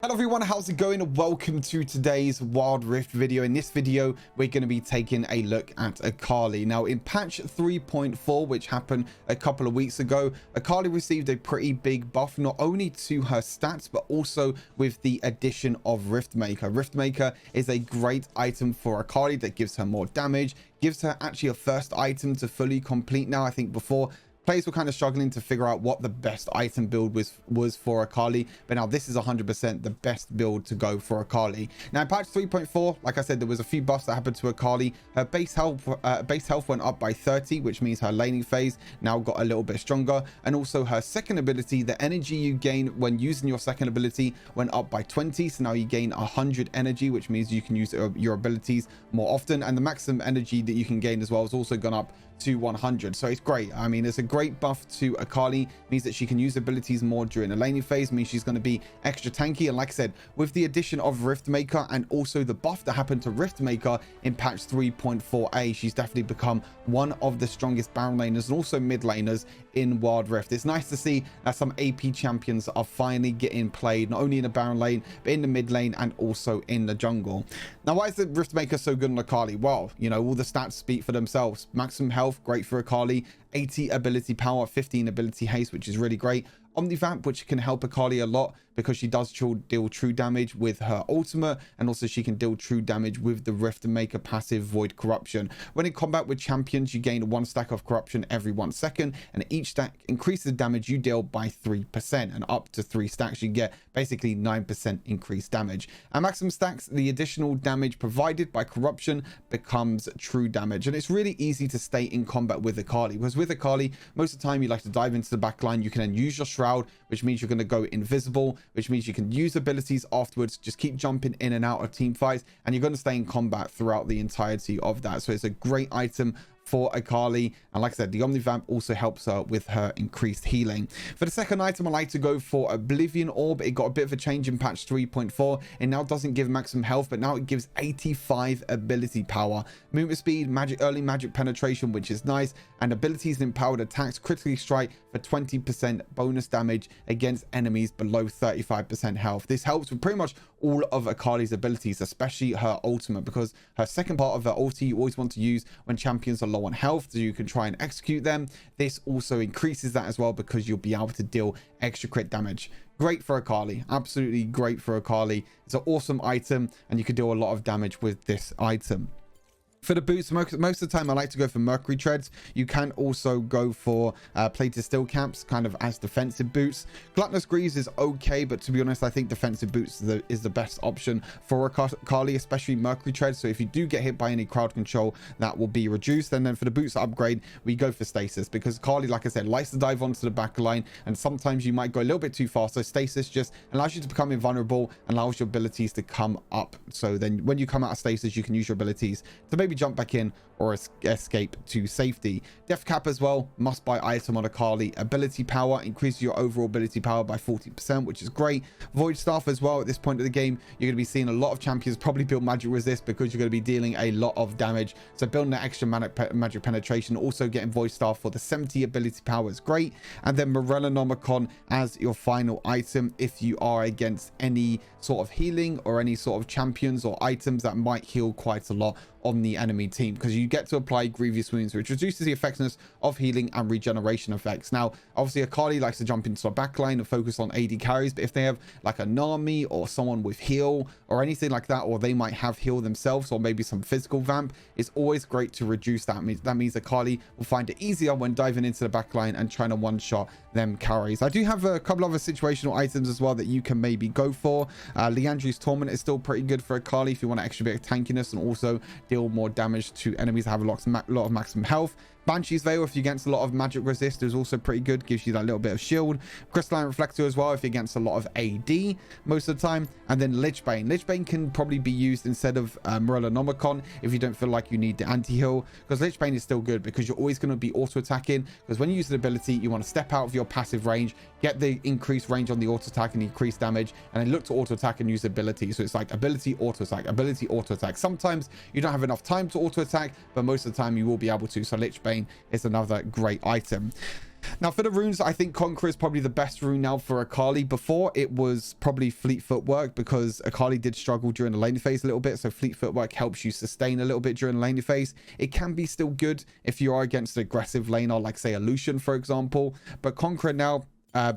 Hello everyone, how's it going? Welcome to today's Wild Rift video. In this video, we're going to be taking a look at Akali. Now, in patch 3.4, which happened a couple of weeks ago, Akali received a pretty big buff, not only to her stats, but also with the addition of Riftmaker. Riftmaker is a great item for Akali that gives her more damage, gives her actually a first item to fully complete. Now, I think before, players were kind of struggling to figure out what the best item build was for Akali, but now this is 100% the best build to go for Akali. Now in patch 3.4, like I said, there was a few buffs that happened to Akali. Her base health went up by 30, which means her laning phase now got a little bit stronger, and also her second ability, the energy you gain when using your second ability, went up by 20. So now you gain 100 energy, which means you can use your abilities more often, and the maximum energy that you can gain as well has also gone up to 100. So it's great. I mean, it's a great buff to Akali, means that she can use abilities more during the laning phase, means she's going to be extra tanky. And like I said, with the addition of Riftmaker and also the buff that happened to Riftmaker in patch 3.4a, she's definitely become one of the strongest Baron laners and also mid laners in Wild Rift. It's nice to see that some AP champions are finally getting played, not only in the Baron lane, but in the mid lane and also in the jungle. Now, why is the Riftmaker so good on Akali? Well, you know, all the stats speak for themselves. Maximum health, great for Akali. 80 ability power, 15 ability haste, which is really great. Omnivamp, which can help Akali a lot because she does deal true damage with her ultimate, and also she can deal true damage with the Riftmaker passive Void Corruption. When in combat with champions, you gain 1 stack of corruption every 1 second, and each stack increases the damage you deal by 3%, and up to 3 stacks you get basically 9% increased damage. At maximum stacks, the additional damage provided by corruption becomes true damage, and it's really easy to stay in combat with Akali, because with Akali, most of the time you like to dive into the backline. You can then use your Shroud, which means you're going to go invisible, which means you can use abilities afterwards, just keep jumping in and out of team fights, and you're going to stay in combat throughout the entirety of that. So it's a great item for Akali, and like I said, the Omnivamp also helps her with her increased healing. For the second item, I like to go for Oblivion Orb. It got a bit of a change in patch 3.4. It now doesn't give maximum health, but now it gives 85 ability power, movement speed, early magic penetration, which is nice, and abilities and empowered attacks critically strike for 20% bonus damage against enemies below 35% health. This helps with pretty much all of Akali's abilities, especially her ultimate, because her second part of her ulti you always want to use when champions are low on health, so you can try and execute them. This also increases that as well, because you'll be able to deal extra crit damage. Great for Akali, absolutely great for Akali. It's an awesome item, and you can do a lot of damage with this item. For the boots, most of the time I like to go for Mercury Treads. You can also go for Plated Steel Caps, kind of as defensive boots. Gluttonous Greaves is okay, but to be honest, I think defensive boots is the best option for Akali, especially Mercury Treads. So if you do get hit by any crowd control, that will be reduced. And then for the boots upgrade, we go for Stasis, because Akali, like I said, likes to dive onto the back line, and sometimes you might go a little bit too fast. So Stasis just allows you to become invulnerable and allows your abilities to come up. So then when you come out of Stasis, you can use your abilities to maybe jump back in or escape to safety. Death Cap as well, must buy item on Akali. Ability power increases your overall ability power by 40%, which is great. Void Staff as well. At this point of the game, you're going to be seeing a lot of champions probably build magic resist, because you're going to be dealing a lot of damage. So building that extra magic penetration, also getting Void Staff for the 70 ability power is great. And then Morellonomicon as your final item if you are against any sort of healing or any sort of champions or items that might heal quite a lot on the enemy team, because you get to apply Grievous Wounds, which reduces the effectiveness of healing and regeneration effects. Now, obviously, Akali likes to jump into a backline and focus on AD carries, but if they have like a Nami or someone with heal or anything like that, or they might have heal themselves, or maybe some physical vamp, it's always great to reduce that. That means Akali will find it easier when diving into the backline and trying to one-shot them carries. I do have a couple other situational items as well that you can maybe go for. Leandri's Torment is still pretty good for Akali if you want an extra bit of tankiness and also deal more damage to enemies that have a lot of maximum health. Banshee's Veil, if you're against a lot of magic resist, is also pretty good, gives you that little bit of shield. Crystalline Reflector as well if you're against a lot of AD most of the time. And then Lichbane. Lichbane can probably be used instead of Morellonomicon if you don't feel like you need the anti-heal, because Lichbane is still good because you're always going to be auto-attacking, because when you use an ability, you want to step out of your passive range, get the increased range on the auto-attack and increased damage, and then look to auto-attack and use ability. So it's like ability, auto-attack, ability, auto-attack. Sometimes you don't have enough time to auto-attack, but most of the time you will be able to. So Lichbane is another great item. Now for the runes, I think Conqueror is probably the best rune now for Akali. Before, it was probably Fleet Footwork, because Akali did struggle during the laning phase a little bit. So Fleet Footwork helps you sustain a little bit during the laning phase. It can be still good if you are against an aggressive laner, like say a Lucian, for example. But Conqueror now,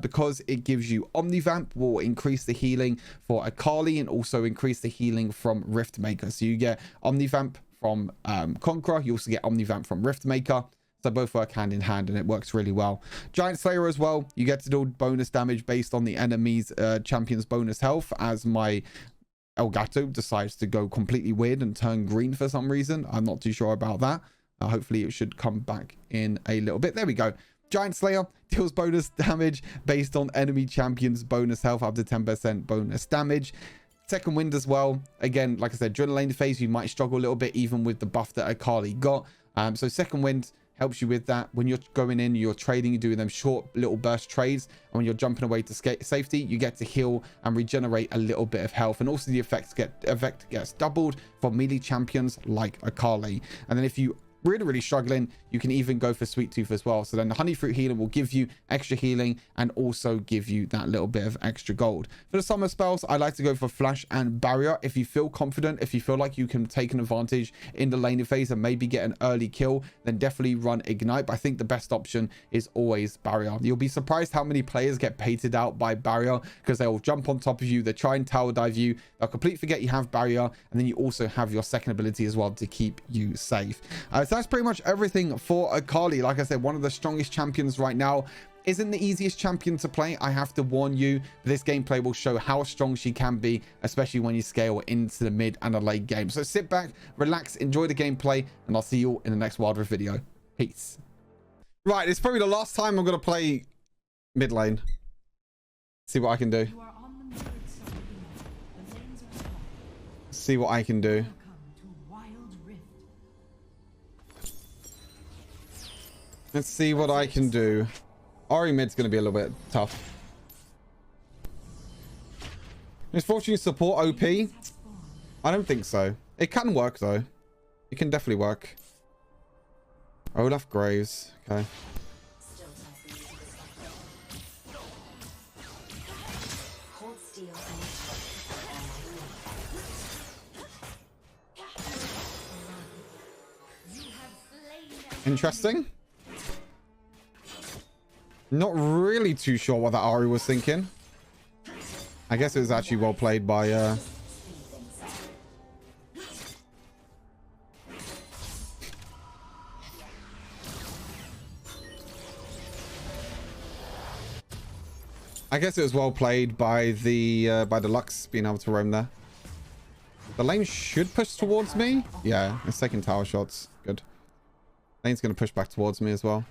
because it gives you Omnivamp, will increase the healing for Akali and also increase the healing from Riftmaker. So you get Omnivamp from Conqueror. You also get Omnivamp from Riftmaker. So both work hand in hand, and it works really well. Giant Slayer as well. You get to do bonus damage based on the enemy's champion's bonus health, as my Elgato decides to go completely weird and turn green for some reason. I'm not too sure about that. Hopefully it should come back in a little bit. There we go. Giant Slayer deals bonus damage based on enemy champion's bonus health, up to 10% bonus damage. Second wind as well. Again, like I said, during the lane phase, you might struggle a little bit, even with the buff that Akali got. So second wind helps you with that. When you're going in, you're trading, you're doing them short little burst trades, and when you're jumping away to safety, you get to heal and regenerate a little bit of health. And also the effect gets doubled for melee champions like Akali. And then if you really struggling, you can even go for Sweet Tooth as well. So then the Honey Fruit healing will give you extra healing and also give you that little bit of extra gold. For the summer spells, I like to go for Flash and Barrier. If you feel confident, if you feel like you can take an advantage in the laning phase and maybe get an early kill, then definitely run Ignite. But I think the best option is always Barrier. You'll be surprised how many players get painted out by Barrier, because they will jump on top of you, they try and tower dive you, they'll completely forget you have Barrier, and then you also have your second ability as well to keep you safe. So that's pretty much everything for Akali. Like I said, one of the strongest champions right now. Isn't the easiest champion to play, I have to warn you. This gameplay will show how strong she can be, especially when you scale into the mid and the late game. So sit back, relax, enjoy the gameplay, and I'll see you all in the next Wild Rift video. Peace. Right, it's probably the last time I'm going to play mid lane. See what I can do. See what I can do. Let's see what I can do. Ahri mid's going to be a little bit tough. Is Fortune support OP? I don't think so. It can work though. It can definitely work. Olaf Graves. Okay. Interesting. Not really too sure what that Ahri was thinking. I guess it was actually well played by I guess it was well played by the Lux being able to roam there. The lane should push towards me. Yeah, it's taking tower shots. Good. Lane's going to push back towards me as well.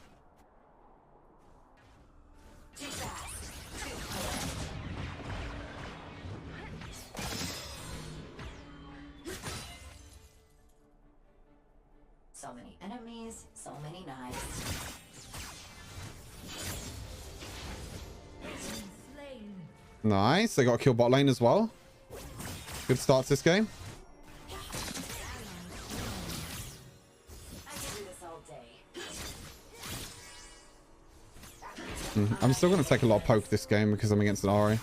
So many enemies, so many knives. Nice. They got a kill bot lane as well. Good start to this game. I'm still going to take a lot of poke this game because I'm against an Ahri.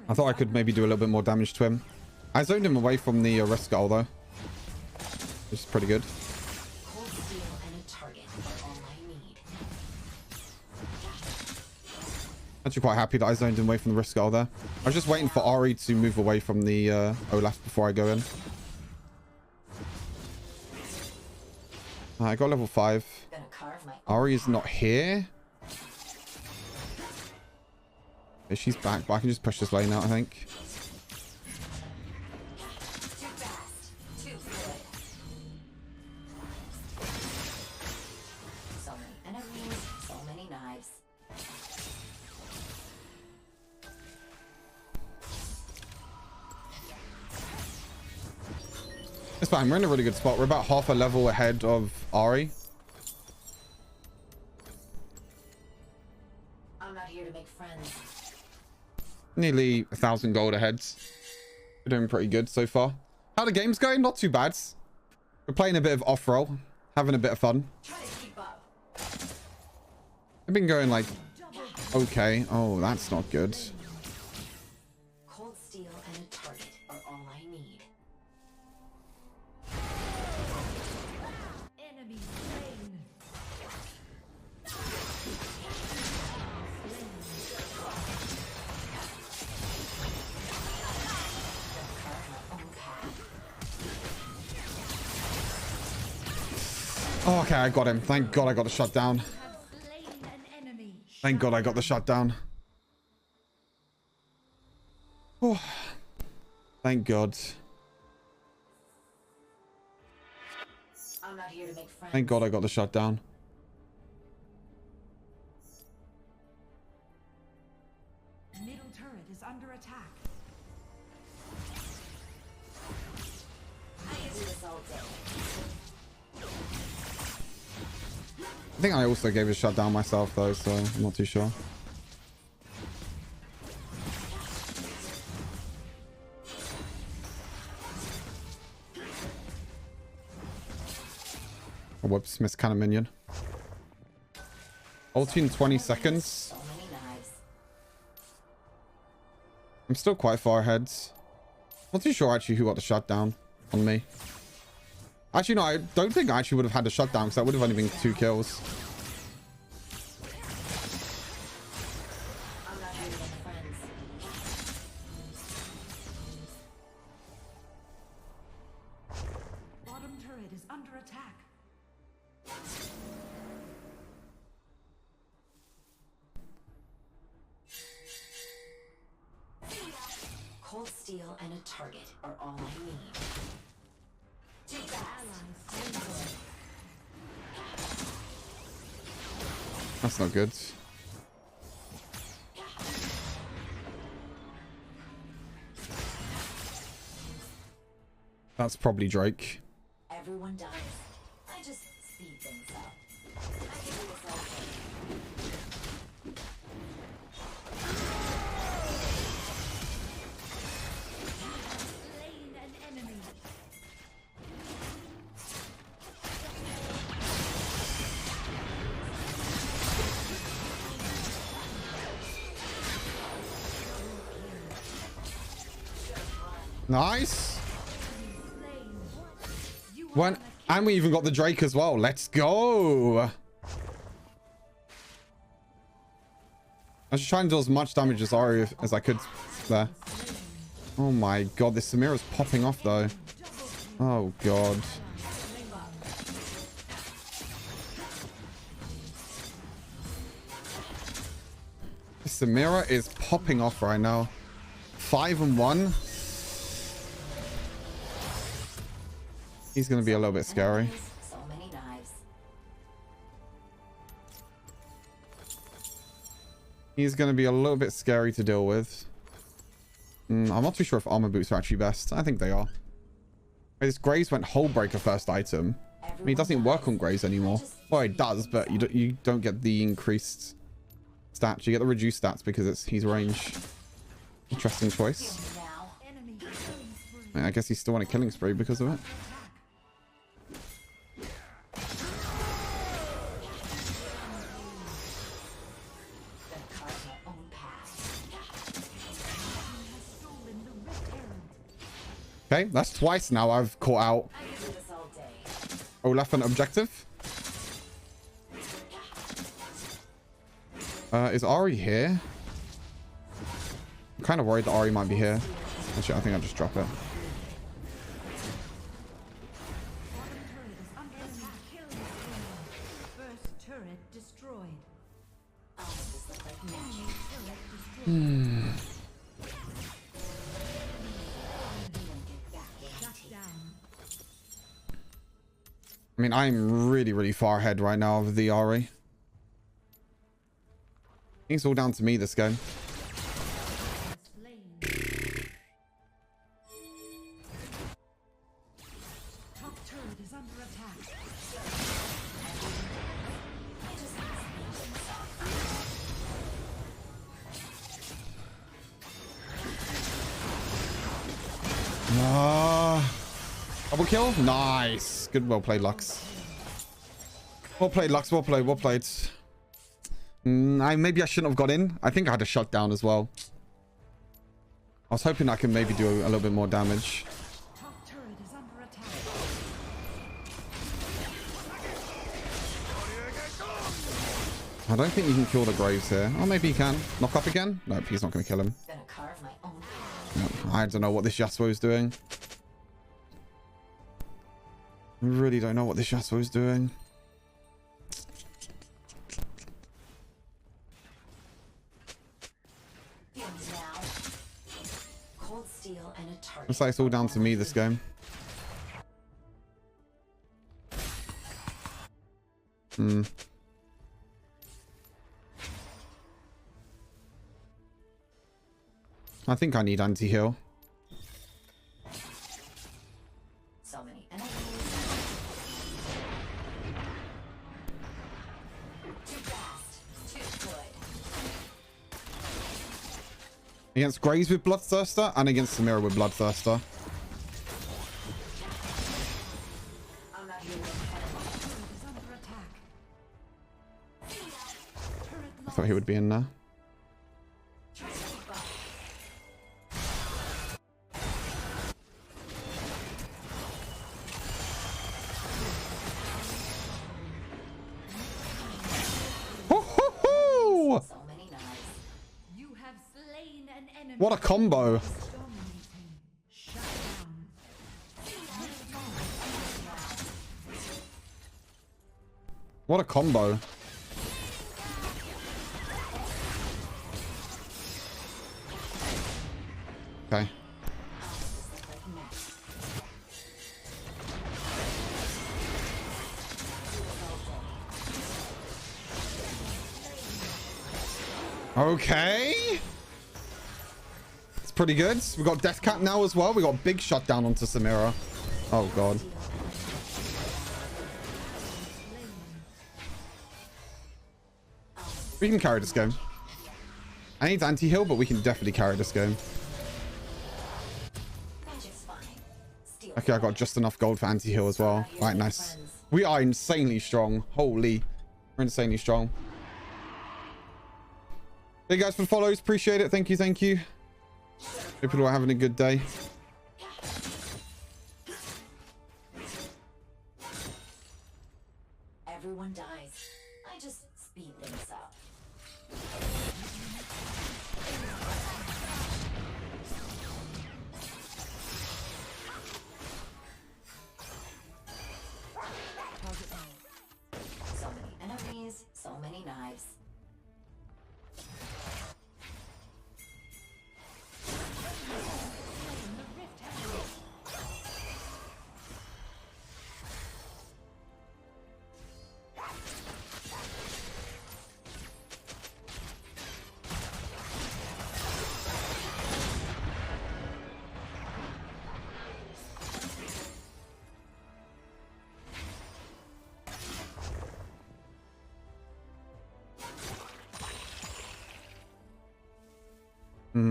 I thought I could maybe do a little bit more damage to him. I zoned him away from the Rest Skull though, which is pretty good. Actually quite happy that I zoned him away from the Rift Skull there. I was just waiting for Ahri to move away from the Olaf before I go in. I got level 5. Ahri is not here. Yeah, she's back, but I can just push this lane out, I think. So many enemies, so many knives. It's fine. We're in a really good spot. We're about half a level ahead of Ahri. I'm not here to make friends. Nearly 1,000 gold ahead. We're doing pretty good so far. How the game's going? Not too bad. We're playing a bit of off-roll. Having a bit of fun. Try to keep up. I've been going like... Okay. Oh, that's not good. Cold steel and a target are all I need. Enemy slain. Oh, okay. I got him. Thank God I got the shutdown. Have slain an enemy. Thank God I got the shutdown. Oh, thank God. I'm not here to make friends. Thank God I got the shutdown. Middle turret is under attack. I can do this all day. I think I also gave a shutdown myself though, so I'm not too sure. Oh, whoops, missed cannon minion. Ulti in 20 seconds. So many knives. I'm still quite far ahead. Not too sure actually who got the shutdown on me. Actually, no, I don't think I actually would have had the shutdown because that would have only been 2 kills. I'm not here to make friends. Bottom turret is under attack. Cold steel and a target are all I need. Too fast. Allies slain. That's not good. That's probably Drake. Everyone dies. I just speed things up. I can do this all day. Slain an enemy. Nice. Slain. You are When, and we even got the Drake as well. Let's go. I was just trying to do as much damage as Ahri as I could there. Oh my God, this Samira's popping off though. Oh God. This Samira is popping off right now. 5-1. He's going to be a little bit scary. Enemies, so many knives. He's going to be a little bit scary to deal with. I'm not too sure if armor boots are actually best. I think they are. Wait, this Graze went Hull Breaker first item. I mean, it doesn't work on Graze anymore. Well, it does, but you don't get the increased stats. You get the reduced stats because he's range. Interesting choice. Now, enemy killing spree. I guess he's still on a killing spree because of it. the carve my own path. Has stolen the Rift Herald. Okay, that's twice now I've caught out I can do this all day. Olaf an objective. Is Ahri here? I'm kind of worried that Ahri might be here. Actually, I think I'll just drop it. Bottom turret is under attack. Killing spree. First turret destroyed. I'll make this look like magic. Turret destroyed. Shut down. I mean, I'm really, really far ahead right now of the Ahri. I think it's all down to me this game. Slain. kill. Nice. Good. Well played, Lux. Well played, Lux. Well played. Well played. Maybe I shouldn't have got in. I think I had a shutdown as well. I was hoping I could maybe do a little bit more damage. Top turret is under attack. I don't think you can kill the Graves here. Oh, maybe you can. Knock up again? Nope, he's not going to kill him. Gonna carve my own. No, I don't know what this Yasuo is doing. I really don't know what this Yasuo is doing. Now. Cold steel and a target. Looks like it's all down to me this game. I think I need anti-heal. So many enemies. Too fast. Too good. Against Graves with Bloodthirster and against Samira with Bloodthirster. I'm not here. Turret is under attack. Turret I lost. thought he would be in there. Ho-ho-ho! So many knives. You have slain an enemy. What a combo. Dominating. Shut down. What a combo. Okay. Okay. It's pretty good. We got Death Cap now as well. We got big shutdown onto Samira. Oh god. We can carry this game. I need anti-heal, but we can definitely carry this game. Magic's fine. Steel Okay, I got just enough gold for anti-heal as well. Right, nice. We are insanely strong. Holy. We're insanely strong. Thank you guys for the follows. Appreciate it. Thank you, thank you. Hope you all are having a good day. Everyone dies. I just speed things up. So many enemies, so many knives.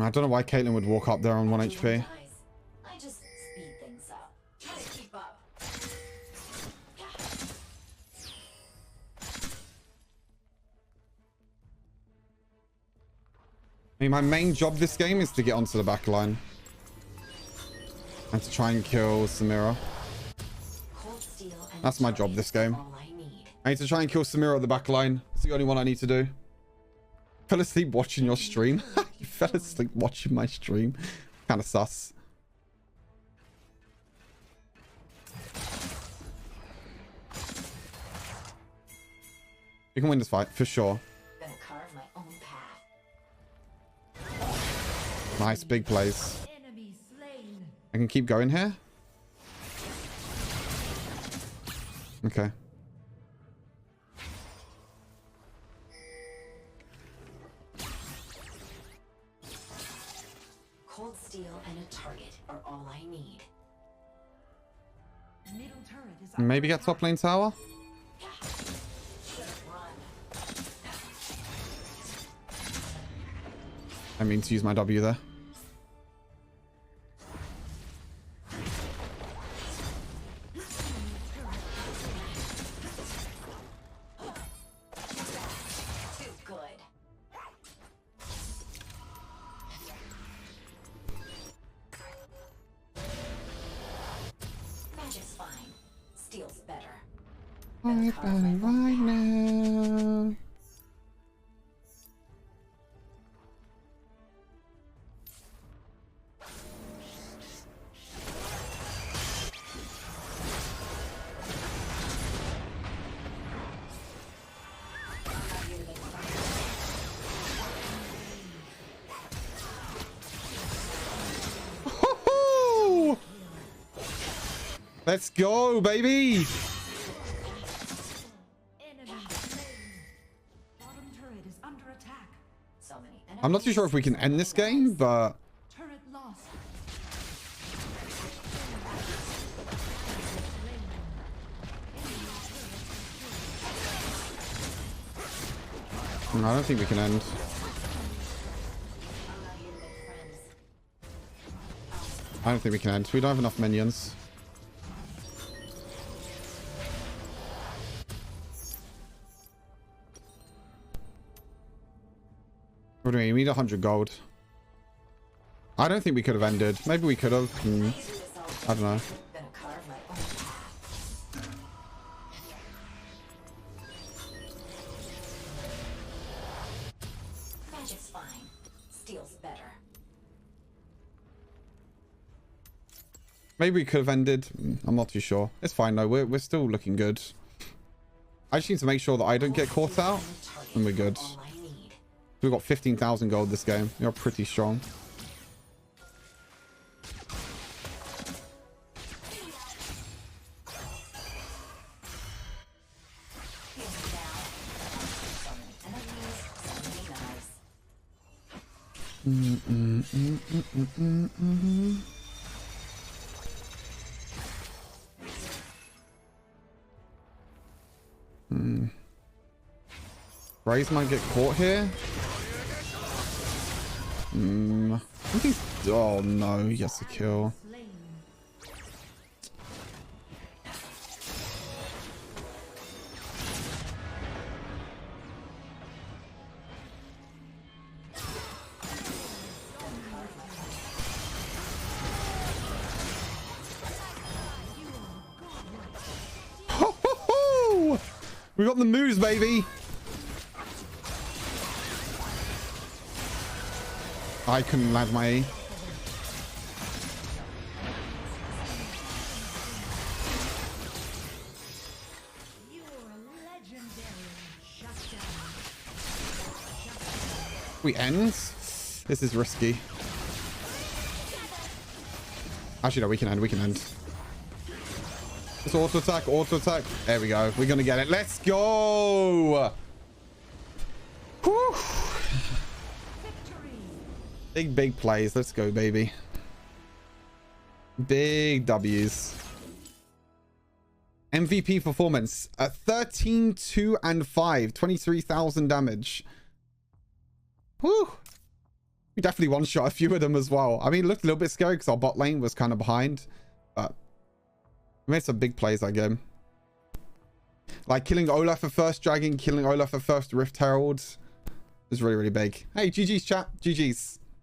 I don't know why Caitlyn would walk up there on 1 HP. Everyone dies. I just speed things up. Try to keep up. I mean, my main job this game is to get onto the back line. And to try and kill Samira. Cold steel and That's my job this game. all I need. I need to try and kill Samira at the back line. It's the only one I need to do. Fell asleep watching your stream. You fell asleep watching my stream. Kind of sus. You can win this fight, for sure. Gonna carve my own path. Nice, big plays. Enemy slain. I can keep going here. Okay. Cold steel and a target are all I need. Middle turret is Maybe get top lane tower. I mean to use my W there. Right about it right now. Let's go, baby. Enemy slain. Bottom turret is under attack. So many I'm not too sure if we can end this game, but Turret lost. I don't think we can end. I don't think we can end. We don't have enough minions. What do we mean? We need 100 gold. I don't think we could have ended. Maybe we could have. I don't know. Gonna carve my own path. Magic's fine. Steel's better. Maybe we could have ended. I'm not too sure. It's fine though. We're still looking good. I just need to make sure that I don't get caught out, and we're good. All I need. We've got 15,000 gold this game. We are pretty strong. Raze might get caught here. I think he's... Oh no, he gets the kill. Slain. Ho, ho, ho! We got the moves, baby. I couldn't land my E. You are legendary. Shut down. We end. This is risky. Actually, no, we can end. We can end. Just auto attack, auto attack. There we go. We're gonna get it. Let's go. Whew. Victory. Big plays. Let's go, baby. Big W's. MVP performance at 13, 2, and 5. 23,000 damage. Whew. We definitely one-shot a few of them as well. I mean, it looked a little bit scary because our bot lane was kind of behind. But we made some big plays that game. Like killing Olaf for first dragon, killing Olaf for first Rift Herald. It was really, really big. Hey, GG's chat. GG's.